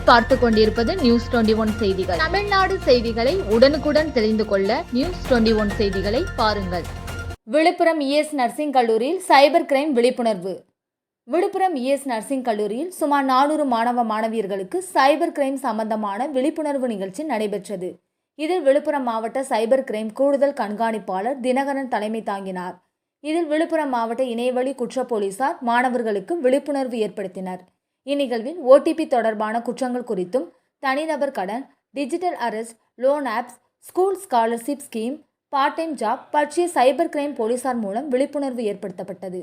நீங்கள் பார்த்து கொண்டிருப்பது நியூஸ் 21 செய்திகள். தமிழ்நாடு செய்திகளை உடனுக்குடன் தெரிந்து கொள்ள நியூஸ் 21 செய்திகளை பாருங்கள். விழுப்புரம் இஎஸ் நர்சிங் கல்லூரியில் சைபர் கிரைம் விழிப்புணர்வு. விழுப்புரம் இஎஸ் நர்சிங் கல்லூரியில் சுமார் 400 மாணவ மாணவியர்களுக்கு சைபர் கிரைம் சம்பந்தமான விழிப்புணர்வு நிகழ்ச்சி நடைபெற்றது. இதில் விழுப்புரம் மாவட்ட சைபர் கிரைம் கூடுதல் கண்காணிப்பாளர் தினகரன் தலைமை தாங்கினார். இதில் விழுப்புரம் மாவட்ட இணையவழி குற்ற போலீசார் மாணவர்களுக்கு விழிப்புணர்வு ஏற்படுத்தினர். இந்நிகழ்வில் ஓடிபி தொடர்பான குற்றங்கள் குறித்தும், தனிநபர் கடன், digital arrest, loan apps, school scholarship scheme, part time job பற்றிய சைபர் கிரைம் போலீசார் மூலம் விழிப்புணர்வு ஏற்படுத்தப்பட்டது.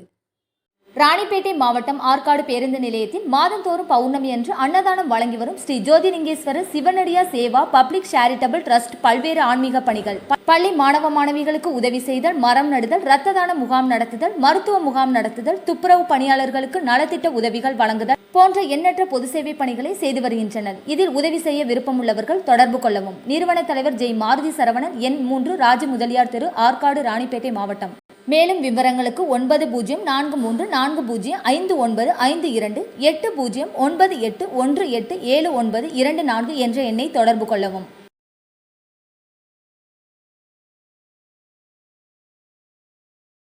ராணிப்பேட்டை மாவட்டம் ஆற்காடு பேருந்து நிலையத்தில் மாதந்தோறும் பௌர்ணமி அன்று அன்னதானம் வழங்கி வரும் Sri Jothilingeswarar சிவனடியா Seva public charitable trust பல்வேறு ஆன்மீக பணிகள், பள்ளி மாணவ மாணவிகளுக்கு உதவி செய்தல், மரம் நடுதல், இரத்த தான முகாம் நடத்துதல், மருத்துவ முகாம் நடத்துதல், துப்புரவு பணியாளர்களுக்கு நலத்திட்ட உதவிகள் வழங்குதல் போன்ற எண்ணற்ற பொது சேவை பணிகளை செய்து வருகின்றனர். இதில் உதவி செய்ய விருப்பமுள்ளவர்கள் தொடர்பு கொள்ளவும். நிறுவன தலைவர் ஜெய் மாருதி சரவணன், எண் 3, ராஜ முதலியார் தெரு, ஆற்காடு, ராணிப்பேட்டை மாவட்டம். மேலும் விவரங்களுக்கு 9040405952 809818187924 என்ற எண்ணை தொடர்பு கொள்ளவும்.